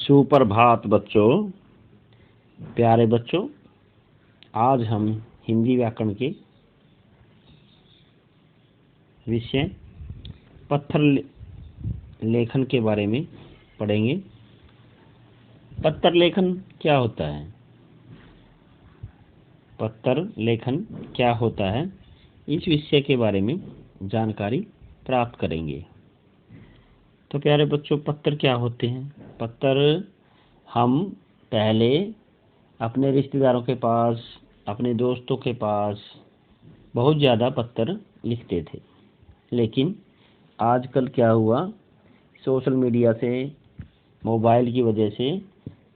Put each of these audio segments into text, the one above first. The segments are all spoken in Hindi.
सुप्रभात बच्चों, प्यारे बच्चों। आज हम हिंदी व्याकरण के विषय पत्थर लेखन के बारे में पढ़ेंगे। पत्थर लेखन क्या होता है? पत्थर लेखन क्या होता है, इस विषय के बारे में जानकारी प्राप्त करेंगे। तो प्यारे बच्चों, पत्थर क्या होते हैं? पत्थर हम पहले अपने रिश्तेदारों के पास, अपने दोस्तों के पास बहुत ज़्यादा पत्थर लिखते थे। लेकिन आजकल क्या हुआ, सोशल मीडिया से, मोबाइल की वजह से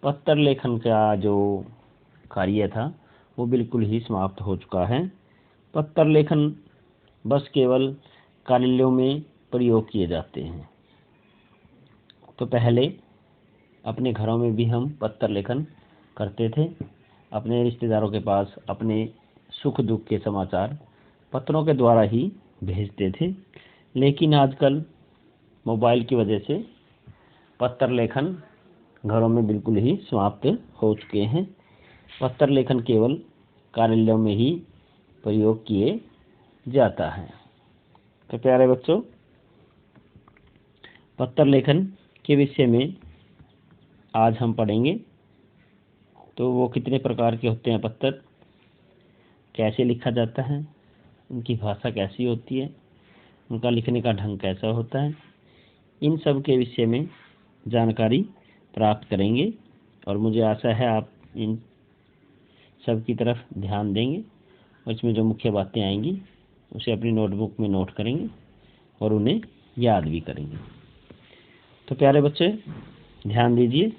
पत्थर लेखन का जो कार्य था वो बिल्कुल ही समाप्त हो चुका है। पत्थर लेखन बस केवल कार्यालयों में प्रयोग किए जाते हैं। तो पहले अपने घरों में भी हम पत्थर लेखन करते थे। अपने रिश्तेदारों के पास अपने सुख दुख के समाचार पत्रों के द्वारा ही भेजते थे। लेकिन आजकल मोबाइल की वजह से पत्थर लेखन घरों में बिल्कुल ही समाप्त हो चुके हैं। पत्थर लेखन केवल कार्यालयों में ही प्रयोग किए जाता है। तो प्यारे बच्चों, पत्थर लेखन के विषय में आज हम पढ़ेंगे। तो वो कितने प्रकार के होते हैं पत्थर, कैसे लिखा जाता है, उनकी भाषा कैसी होती है, उनका लिखने का ढंग कैसा होता है, इन सब के विषय में जानकारी प्राप्त करेंगे। और मुझे आशा है आप इन सब की तरफ ध्यान देंगे और इसमें जो मुख्य बातें आएंगी उसे अपनी नोटबुक में नोट करेंगे और उन्हें याद भी करेंगे। तो प्यारे बच्चे, ध्यान दीजिए।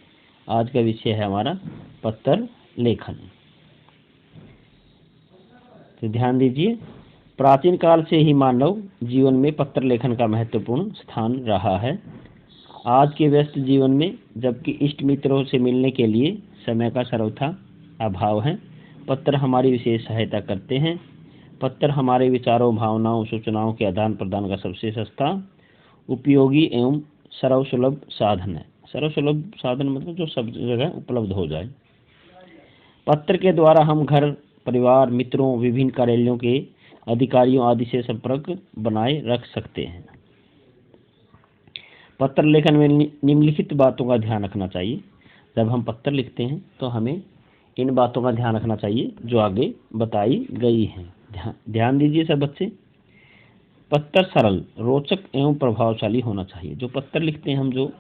आज का विषय है हमारा पत्थर लेखन। तो ध्यान दीजिए, प्राचीन काल से ही मानव जीवन में पत्थर लेखन का महत्वपूर्ण स्थान रहा है। आज के व्यस्त जीवन में, जबकि इष्ट मित्रों से मिलने के लिए समय का सर्वथा अभाव है, पत्र हमारी विशेष सहायता करते हैं। पत्र हमारे विचारों, भावनाओं, सूचनाओं के आदान प्रदान का सबसे सस्ता, उपयोगी एवं सर्वसुलभ साधन है। सर्वसुलभ साधन मतलब जो सब जगह उपलब्ध हो जाए। पत्र के द्वारा हम घर परिवार, मित्रों, विभिन्न कार्यालयों के अधिकारियों आदि से संपर्क बनाए रख सकते हैं। पत्र लेखन में निम्नलिखित बातों का ध्यान रखना चाहिए। जब हम पत्र लिखते हैं तो हमें इन बातों का ध्यान रखना चाहिए जो आगे बताई गई हैं। ध्यान दीजिए सब बच्चे। पत्र सरल, रोचक एवं प्रभावशाली होना चाहिए। जो पत्र लिखते हैं, हम जो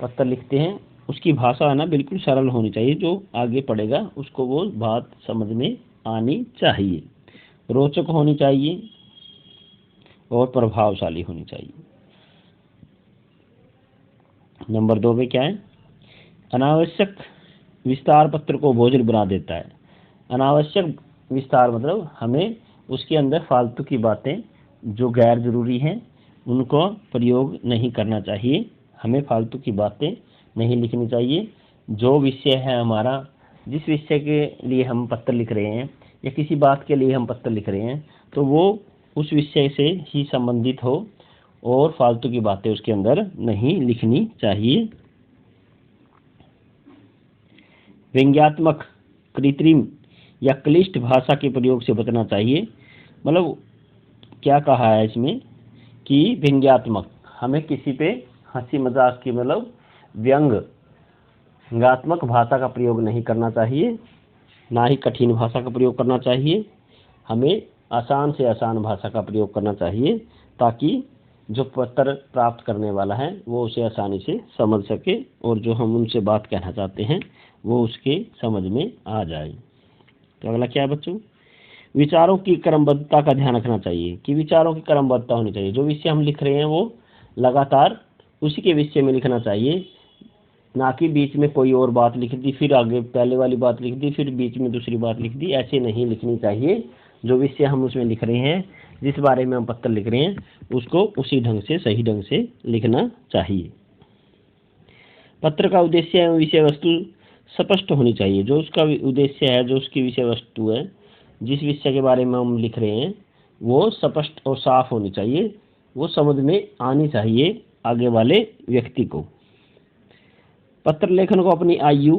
पत्र लिखते हैं उसकी भाषा है ना बिल्कुल सरल होनी चाहिए। जो आगे पढ़ेगा उसको वो बात समझ में आनी चाहिए, रोचक होनी चाहिए और प्रभावशाली होनी चाहिए। नंबर 2 पे क्या है? अनावश्यक विस्तार पत्र को बोझिल बना देता है। अनावश्यक विस्तार मतलब हमें उसके अंदर फालतू की बातें जो गैर जरूरी हैं उनको प्रयोग नहीं करना चाहिए। हमें फालतू की बातें नहीं लिखनी चाहिए। जो विषय है हमारा, जिस विषय के लिए हम पत्र लिख रहे हैं या किसी बात के लिए हम पत्र लिख रहे हैं, तो वो उस विषय से ही संबंधित हो और फालतू की बातें उसके अंदर नहीं लिखनी चाहिए। व्यंग्यात्मक, कृत्रिम या क्लिष्ट भाषा के प्रयोग से बचना चाहिए। मतलब क्या कहा है इसमें कि व्यंग्यात्मक, हमें किसी पे हंसी मजाक की मतलब व्यंग्यात्मक भाषा का प्रयोग नहीं करना चाहिए, ना ही कठिन भाषा का प्रयोग करना चाहिए। हमें आसान से आसान भाषा का प्रयोग करना चाहिए ताकि जो पत्र प्राप्त करने वाला है वो उसे आसानी से समझ सके और जो हम उनसे बात कहना चाहते हैं वो उसके समझ में आ जाए। तो अगला क्या है बच्चों? विचारों की क्रमबद्धता का ध्यान रखना चाहिए कि विचारों की क्रमबद्धता होनी चाहिए। जो विषय हम लिख रहे हैं वो लगातार उसी के विषय में लिखना चाहिए, ना कि बीच में कोई और बात लिख दी, फिर आगे पहले वाली बात लिख दी, फिर बीच में दूसरी बात लिख दी। ऐसे नहीं लिखनी चाहिए। जो विषय हम उसमें लिख रहे हैं, जिस बारे में हम पत्र लिख रहे हैं, उसको उसी ढंग से, सही ढंग से लिखना चाहिए। पत्र का उद्देश्य एवं विषय वस्तु स्पष्ट होनी चाहिए। जो उसका उद्देश्य है, जो उसकी विषय वस्तु है, जिस विषय के बारे में हम लिख रहे हैं वो स्पष्ट और साफ होनी चाहिए। वो समझ में आनी चाहिए आगे वाले व्यक्ति को। पत्र लेखन को अपनी आयु,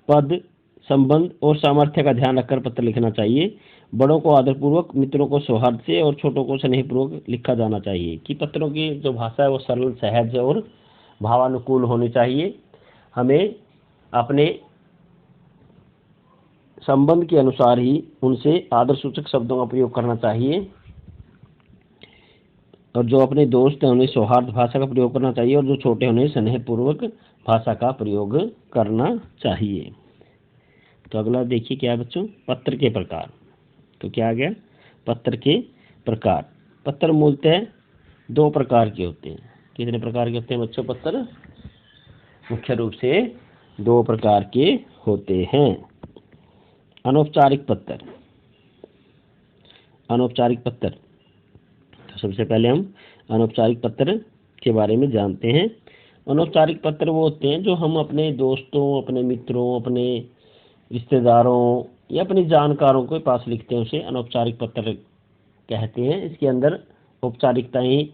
पद, संबंध और सामर्थ्य का ध्यान रखकर पत्र लिखना चाहिए। बड़ों को आदरपूर्वक, मित्रों को सौहार्द से और छोटों को स्नेहपूर्वक लिखा जाना चाहिए। कि पत्रों की जो भाषा है वो सरल, सहज और भावानुकूल होनी चाहिए। हमें अपने संबंध के अनुसार ही उनसे आदर सूचक शब्दों का प्रयोग करना चाहिए, और जो अपने दोस्त हैं उन्हें सौहार्द भाषा का प्रयोग करना चाहिए, और जो छोटे उन्हें स्नेहपूर्वक भाषा का प्रयोग करना चाहिए। तो अगला देखिए क्या है बच्चों, पत्र के प्रकार। तो क्या आ गया, पत्र के प्रकार। पत्र मूलतः 2 प्रकार के होते हैं। कितने प्रकार के होते हैं बच्चों पत्र? मुख्य रूप से 2 प्रकार के होते हैं। अनौपचारिक पत्र, अनौपचारिक पत्र। तो सबसे पहले हम अनौपचारिक पत्र के बारे में जानते हैं। अनौपचारिक पत्र वो होते हैं जो हम अपने दोस्तों, अपने मित्रों, अपने रिश्तेदारों या अपने जानकारों के पास लिखते हैं, उसे अनौपचारिक पत्र कहते हैं। इसके अंदर औपचारिकताएं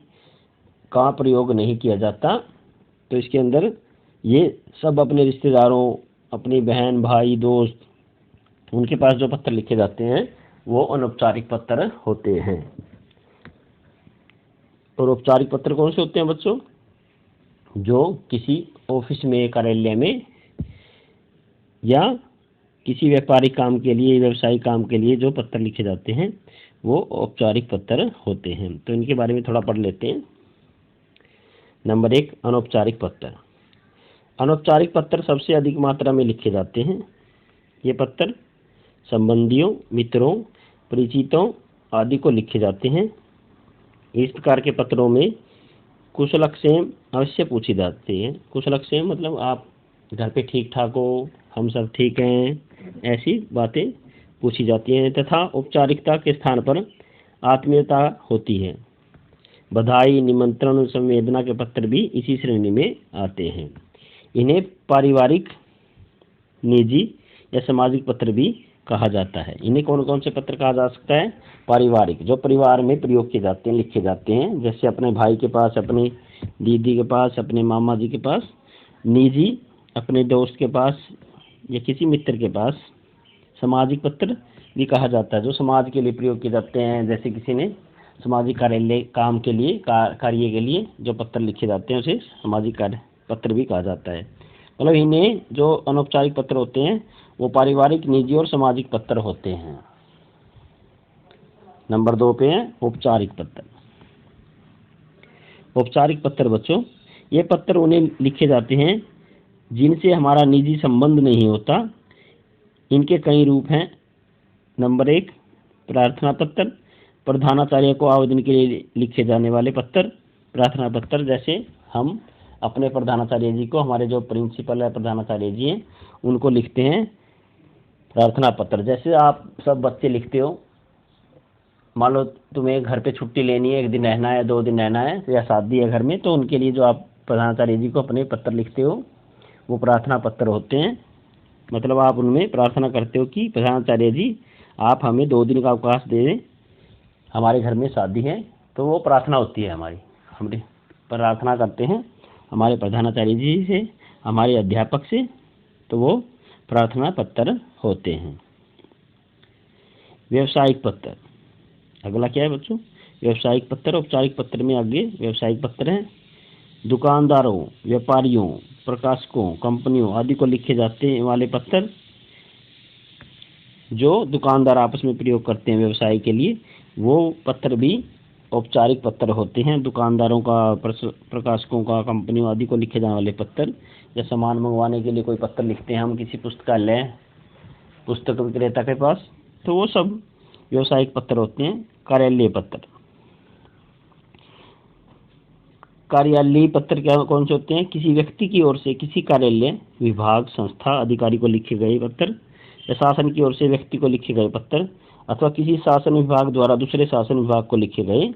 का प्रयोग नहीं किया जाता। तो इसके अंदर ये सब अपने रिश्तेदारों, अपनी बहन, भाई, दोस्त, उनके पास जो पत्र लिखे जाते हैं वो अनौपचारिक पत्र होते हैं। और औपचारिक पत्र कौन से होते हैं बच्चों? जो किसी ऑफिस में, कार्यालय में या किसी व्यापारिक काम के लिए, व्यवसायिक काम के लिए जो पत्र लिखे जाते हैं वो औपचारिक पत्र होते हैं। तो इनके बारे में थोड़ा पढ़ लेते हैं। नंबर 1, अनौपचारिक पत्र। अनौपचारिक पत्र सबसे अधिक मात्रा में लिखे जाते हैं। ये पत्र संबंधियों, मित्रों, परिचितों आदि को लिखे जाते हैं। इस प्रकार के पत्रों में कुशलक्षेम अवश्य पूछी जाती है। कुशलक्षेम मतलब आप घर पे ठीक ठाक हो, हम सब ठीक हैं, ऐसी बातें पूछी जाती हैं। तथा औपचारिकता के स्थान पर आत्मीयता होती है। बधाई, निमंत्रण, संवेदना के पत्र भी इसी श्रेणी में आते हैं। इन्हें पारिवारिक, निजी या सामाजिक पत्र भी कहा जाता है। इन्हें कौन कौन से पत्र कहा जा सकता है? पारिवारिक, जो परिवार में प्रयोग किए जाते हैं, लिखे जाते हैं, जैसे अपने भाई के पास, अपनी दीदी के पास, अपने मामा जी के पास। निजी, अपने दोस्त के पास या किसी मित्र के पास। सामाजिक पत्र भी कहा जाता है, जो समाज के लिए प्रयोग किए जाते हैं, जैसे किसी ने सामाजिक कार्यालय काम के लिए, कार्य के लिए जो पत्र लिखे जाते हैं उसे सामाजिक कार्य पत्र भी कहा जाता है। मतलब इन्हें जो अनौपचारिक पत्र होते हैं वो पारिवारिक, निजी और सामाजिक पत्र होते हैं। नंबर 2 पे है औपचारिक पत्र। औपचारिक पत्र बच्चों, ये पत्र उन्हें लिखे जाते हैं जिनसे हमारा निजी संबंध नहीं होता। इनके कई रूप हैं। नंबर 1, प्रार्थना पत्र। प्रधानाचार्य को आवेदन के लिए लिखे जाने वाले पत्र प्रार्थना पत्र। जैसे हम अपने प्रधानाचार्य जी को, हमारे जो प्रिंसिपल है, प्रधानाचार्य जी हैं, उनको लिखते हैं प्रार्थना पत्र। जैसे आप सब बच्चे लिखते हो, मान लो तुम्हें घर पे छुट्टी लेनी है, 1 दिन रहना है, 2 दिन रहना है, या शादी है घर में, तो उनके लिए जो आप प्रधानाचार्य जी को अपने पत्र लिखते हो वो प्रार्थना पत्र होते हैं। मतलब आप उनमें प्रार्थना करते हो कि प्रधानाचार्य जी आप हमें 2 दिन का अवकाश दे दें, हमारे घर में शादी है। तो वो प्रार्थना होती है हमारी, हम प्रार्थना करते हैं हमारे प्रधानाचार्य जी से, हमारे अध्यापक से, तो वो प्रार्थना पत्र होते हैं। व्यावसायिक पत्र, अगला क्या है बच्चों? व्यावसायिक पत्र। औपचारिक पत्र में आगे व्यावसायिक पत्र है। दुकानदारों, व्यापारियों, प्रकाशकों, कंपनियों आदि को लिखे जाते वाले पत्र, जो दुकानदार आपस में प्रयोग करते हैं व्यवसाय के लिए, वो पत्र भी औपचारिक पत्र होते हैं। दुकानदारों का, प्रकाशकों का, कंपनियों आदि को लिखे जाने वाले पत्र, या सामान मंगवाने के लिए कोई पत्र लिखते हैं हम किसी पुस्तकालय, पुस्तक विक्रेता के पास, तो वो सब व्यावसायिक पत्र होते हैं। कार्यालय पत्र। कार्यालयीय पत्र क्या कौन से होते हैं? किसी व्यक्ति की ओर से किसी कार्यालय, विभाग, संस्था, अधिकारी को लिखे गए पत्र, या शासन की ओर से व्यक्ति को लिखे गए पत्र, अथवा किसी शासन विभाग द्वारा दूसरे शासन विभाग को लिखे गए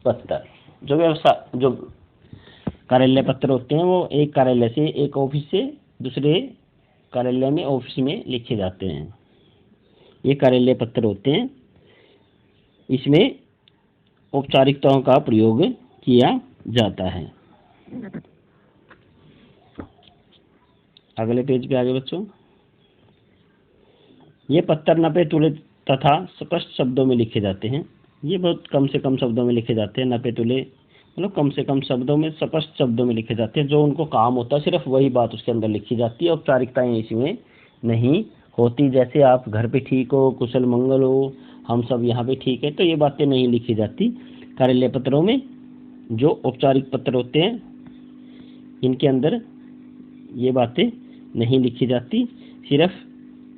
पत्र। जो कार्यालय पत्र होते हैं वो एक कार्यालय से, एक ऑफिस से दूसरे कार्यालय में, ऑफिस में लिखे जाते हैं। ये कार्यालय पत्र होते हैं। इसमें औपचारिकताओं का प्रयोग किया जाता है। अगले पेज पे आगे बच्चों, ये पत्थर नपे तुले तथा स्पष्ट शब्दों में लिखे जाते हैं। ये बहुत कम से कम शब्दों में लिखे जाते हैं। नपे तुले मतलब कम से कम शब्दों में, स्पष्ट शब्दों में लिखे जाते हैं। जो उनको काम होता है सिर्फ वही बात उसके अंदर लिखी जाती है। औपचारिकताएं इसमें नहीं होती। जैसे आप घर पे ठीक हो, कुशल मंगल हो, हम सब यहाँ पे ठीक है, तो ये बातें नहीं लिखी जाती। कार्यालय पत्रों में जो औपचारिक पत्र होते हैं इनके अंदर ये बातें नहीं लिखी जाती। सिर्फ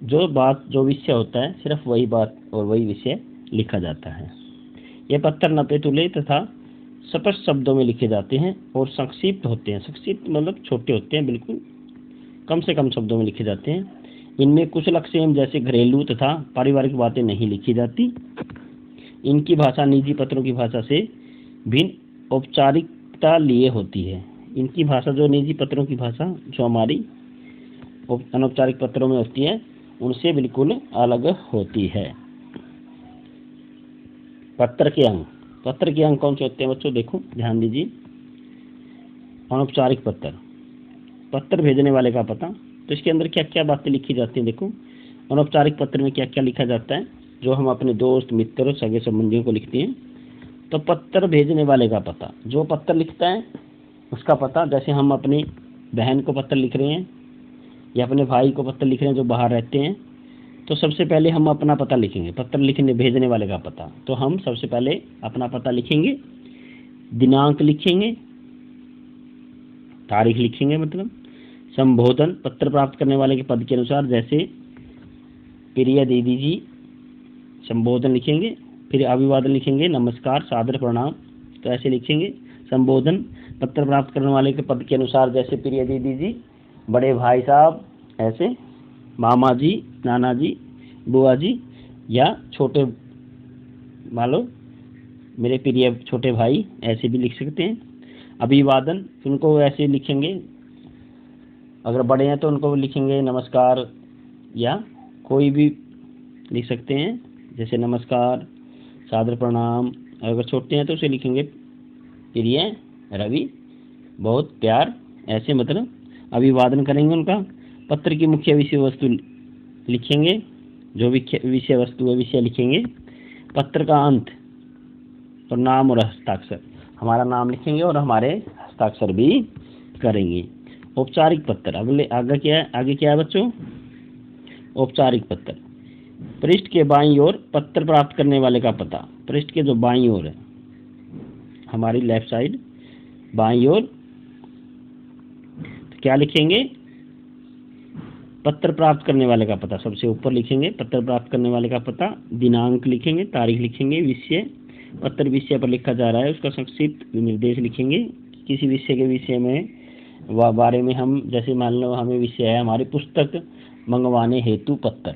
जो विषय होता है सिर्फ वही बात और वही विषय लिखा जाता है। ये पत्थर नपे तुले तथा स्पष्ट शब्दों में लिखे जाते हैं और संक्षिप्त होते हैं। संक्षिप्त मतलब छोटे होते हैं, बिल्कुल कम से कम शब्दों में लिखे जाते हैं। इनमें कुछ लक्ष्य जैसे घरेलू तथा पारिवारिक बातें नहीं लिखी जाती। इनकी भाषा निजी पत्रों की भाषा से भिन्न औपचारिकता लिए होती है। इनकी भाषा जो निजी पत्रों की भाषा जो हमारी अनौपचारिक पत्रों में होती है उनसे बिल्कुल अलग होती है। पत्र के अंग, पत्र के अंग कौन से होते हैं बच्चों? देखो ध्यान दीजिए। अनौपचारिक पत्र, पत्र भेजने वाले का पता, तो इसके अंदर क्या क्या बातें लिखी जाती हैं। देखो अनौपचारिक पत्र में क्या क्या लिखा जाता है, जो हम अपने दोस्त मित्र सगे संबंधियों को लिखते हैं। तो पत्र भेजने वाले का पता, जो पत्र लिखता है उसका पता। जैसे हम अपनी बहन को पत्र लिख रहे हैं या अपने भाई को पत्र लिख रहे हैं जो बाहर रहते हैं, तो सबसे पहले हम अपना पता लिखेंगे। पत्र लिखने भेजने वाले का पता, तो हम सबसे पहले अपना पता लिखेंगे, दिनांक लिखेंगे, तारीख लिखेंगे, मतलब संबोधन पत्र प्राप्त करने वाले के पद के अनुसार, जैसे प्रिय दीदी जी, संबोधन लिखेंगे। फिर अभिवादन लिखेंगे, नमस्कार, सादर प्रणाम, तो ऐसे लिखेंगे। संबोधन पत्र प्राप्त करने वाले के पद के अनुसार, जैसे प्रिय दीदी जी, बड़े भाई साहब, ऐसे मामा जी, नाना जी, बुआ जी, या छोटे मान लो मेरे प्रिय छोटे भाई, ऐसे भी लिख सकते हैं। अभिवादन उनको ऐसे लिखेंगे, अगर बड़े हैं तो उनको लिखेंगे नमस्कार, या कोई भी लिख सकते हैं जैसे नमस्कार, सादर प्रणाम। अगर छोटे हैं तो उसे लिखेंगे प्रिय रवि, बहुत प्यार, ऐसे मतलब अभिवादन करेंगे उनका। पत्र की मुख्य विषय वस्तु लिखेंगे, जो भी विषय वस्तु है विषय लिखेंगे। पत्र का अंत और नाम और हस्ताक्षर, हमारा नाम लिखेंगे और हमारे हस्ताक्षर भी करेंगे। औपचारिक पत्र, अगले आगे क्या है बच्चों? औपचारिक पत्र, पृष्ठ के बाईं ओर पत्र प्राप्त करने वाले का पता। पृष्ठ के जो बाईं ओर है, हमारी लेफ्ट साइड बाईं ओर, तो क्या लिखेंगे? पत्र प्राप्त करने वाले का पता सबसे ऊपर लिखेंगे। पत्र प्राप्त करने वाले का पता, दिनांक लिखेंगे, तारीख लिखेंगे, विषय, पत्र विषय पर लिखा जा रहा है उसका संक्षिप्त निर्देश लिखेंगे। किसी विषय के विषय में बारे में हम, जैसे मान लो हमें विषय है हमारी पुस्तक मंगवाने हेतु पत्र,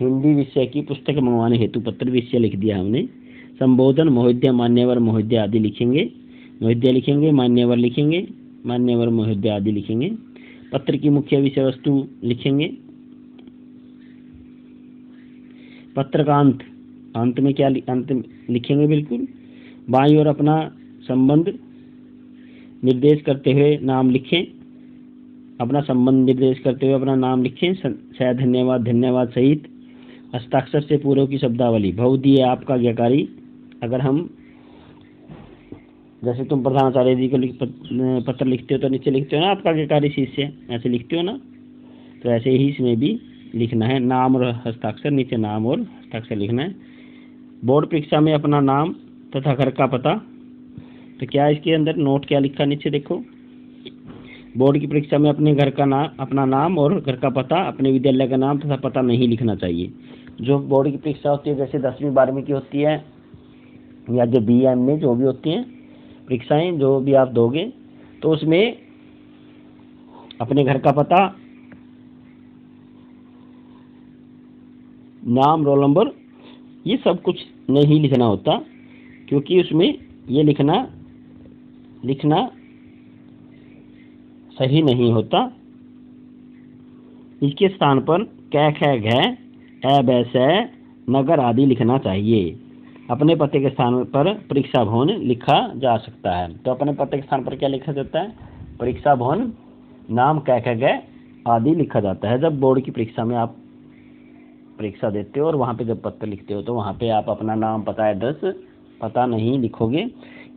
हिंदी विषय की पुस्तक मंगवाने हेतु पत्र, विषय लिख दिया हमने। संबोधन महोदय, मान्यवर, महोदय आदि लिखेंगे। महोदय लिखेंगे, मान्यवर लिखेंगे, मान्यवर, महोदय आदि लिखेंगे। पत्र की मुख्य विषय वस्तु लिखेंगे। पत्र का अंत, अंत में क्या अंत लिखेंगे बिल्कुल। बाईं ओर अपना संबंध निर्देश करते हुए नाम लिखें, अपना संबंध निर्देश करते हुए अपना नाम लिखें, शायद धन्यवाद, धन्यवाद सहित। हस्ताक्षर से पूर्व की शब्दावली, बहुदिए आपका आज्ञाकारी। अगर हम जैसे तुम प्रधानाचार्य जी को पत्र लिखते हो तो नीचे लिखते हो ना आपका आज्ञाकारी शिष्य, ऐसे लिखते हो ना, तो ऐसे ही इसमें भी लिखना है। नाम और हस्ताक्षर, नीचे नाम और हस्ताक्षर लिखना है। बोर्ड परीक्षा में अपना नाम तथा घर का पता, तो क्या इसके अंदर नोट क्या लिखा नीचे देखो। बोर्ड की परीक्षा में अपने घर का नाम, अपना नाम और घर का पता, अपने विद्यालय का नाम तथा पता नहीं लिखना चाहिए। जो बोर्ड की परीक्षा होती है, जैसे 10वीं 12वीं की होती है, या जो BA में जो भी होती हैं परीक्षाएं जो भी आप दोगे, तो उसमें अपने घर का पता, नाम, रोल नंबर, ये सब कुछ नहीं लिखना होता, क्योंकि उसमें ये लिखना सही नहीं होता। इसके स्थान पर कै, ख, घ, ऐ, बै, सै, नगर आदि लिखना चाहिए। अपने पते के स्थान पर परीक्षा भवन लिखा जा सकता है। तो अपने पते के स्थान पर क्या लिखा जाता है? परीक्षा भवन नाम क ख ग आदि लिखा जाता है। जब बोर्ड की परीक्षा में आप परीक्षा देते हो और वहाँ पे जब पत्र लिखते हो तो वहाँ पे आप अपना नाम, पता, एड्रेस, पता नहीं लिखोगे,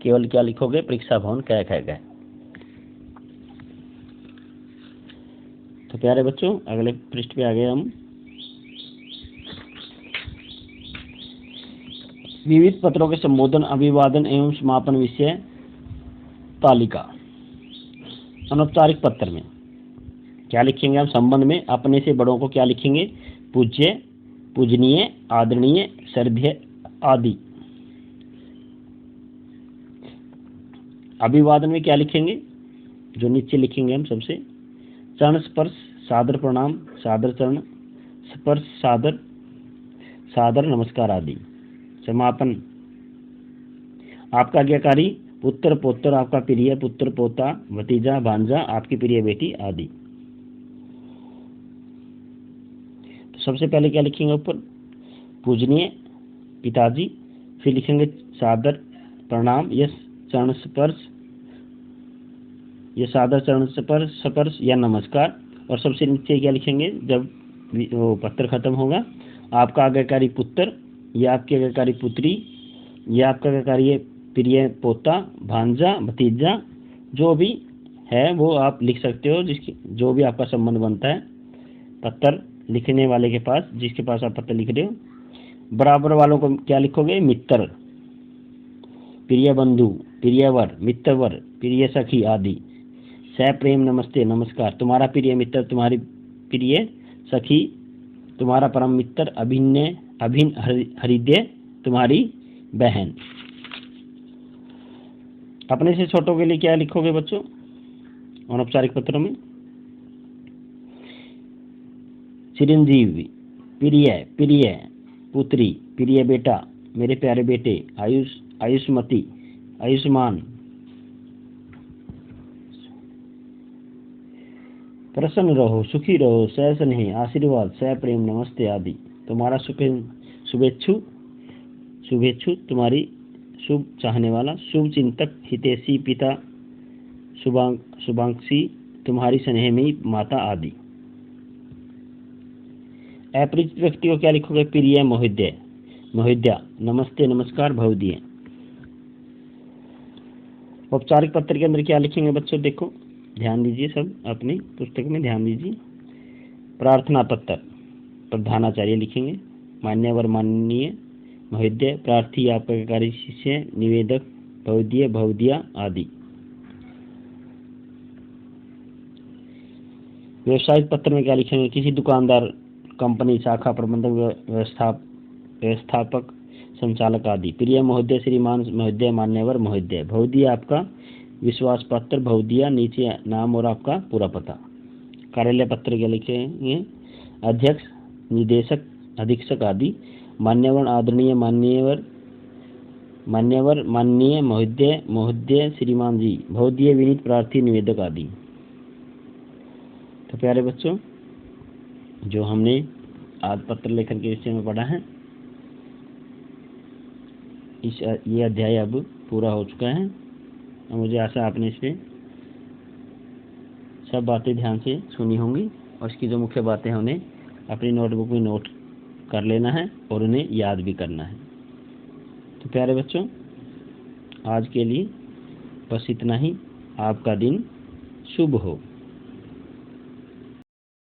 केवल क्या लिखोगे, परीक्षा भवन क ख ग। तो प्यारे बच्चों अगले पृष्ठ पे आ गए हम। विविध पत्रों के संबोधन, अभिवादन एवं समापन विषय तालिका। अनौपचारिक पत्र में क्या लिखेंगे हम संबंध में? अपने से बड़ों को क्या लिखेंगे? पूज्य, पूजनीय, आदरणीय, श्रद्धेय आदि। अभिवादन में क्या लिखेंगे? जो नीचे लिखेंगे हम सबसे, चरण स्पर्श, सादर प्रणाम, सादर चरण स्पर्श, सादर, सादर नमस्कार आदि। समापन, आपका आज्ञाकारी, पुत्र पौत्र, आपका प्रिय पुत्र पोता, भतीजा भांजा, आपकी प्रिय बेटी आदि। तो सबसे पहले क्या लिखेंगे ऊपर? पूजनीय पिताजी, फिर लिखेंगे सादर प्रणाम, यह चरण स्पर्श, यह सादर चरण स्पर्श या नमस्कार। और सबसे नीचे क्या लिखेंगे जब वो पत्र खत्म होगा? आपका आज्ञाकारी पुत्र, या आपकी आज्ञाकारी पुत्री, या आपका आज्ञाकारी प्रिय पोता, भांजा, भतीजा, जो भी है वो आप लिख सकते हो, जिसकी जो भी आपका संबंध बनता है पत्र लिखने वाले के पास, जिसके पास आप पत्र लिख रहे हो। बराबर वालों को क्या लिखोगे? मित्र, प्रिय बंधु, प्रियवर, मित्रवर, प्रिय सखी आदि। सह प्रेम नमस्ते नमस्कार, तुम्हारा प्रिय मित्र, तुम्हारी प्रिय सखी, तुम्हारा परम मित्र, अभिन्न हृदय, तुम्हारी बहन। अपने से छोटों के लिए क्या लिखोगे बच्चों अनौपचारिक पत्रों में? चिरंजीवी, प्रिय, प्रिय पुत्री, प्रिय बेटा, मेरे प्यारे बेटे, आयुष्मती, आयुष्मान, प्रसन्न रहो, सुखी रहो, सह स्नेह, आशीर्वाद, सह प्रेम, नमस्ते आदि। तुम्हारा शुभेच्छु, शुभेच्छु तुम्हारी शुभ चाहने वाला, शुभ चिंतक, हितैषी पिता, शुभांक्षी, तुम्हारी स्नेहमयी माता आदि। अपरिचित व्यक्ति को क्या लिखोगे? प्रिय महोदय, महोदया, नमस्ते नमस्कार भवदीय। औपचारिक पत्र के अंदर क्या लिखेंगे बच्चों? देखो ध्यान दीजिए, सब अपनी पुस्तक में ध्यान दीजिए। प्रार्थना पत्र, प्रधानाचार्य लिखेंगे, मान्यवर माननीय महोदय, प्रार्थी, आपका कार्य शिष्य, निवेदक, भवदीय, भवदिया आदि। व्यवसायिक पत्र में क्या लिखेंगे? किसी दुकानदार, कंपनी, शाखा प्रबंधक, व्यवस्थापक, संचालक आदि। प्रिय महोदय, श्रीमान महोदय, मान्यवर महोदय। भवदीय आपका विश्वास पत्र, भवदिया नीचे नाम और आपका पूरा पता। कार्यालय पत्र क्या लिखेंगे? अध्यक्ष, निदेशक, अधीक्षक आदि। मान्यवर, आदरणीय, मान्यवर, मान्यवर, माननीय, महोदय, महोदय, श्रीमान जी। भवदीय, विनीत, प्रार्थी, निवेदक आदि। तो प्यारे बच्चों, जो हमने आज पत्र लेखन के विषय में पढ़ा है, ये अध्याय अब पूरा हो चुका है। और मुझे आशा आपने इसमें सब बातें ध्यान से सुनी होंगी और इसकी जो मुख्य बातें हैं उन्हें अपनी नोटबुक में नोट कर लेना है और उन्हें याद भी करना है। तो प्यारे बच्चों, आज के लिए बस इतना ही। आपका दिन शुभ हो।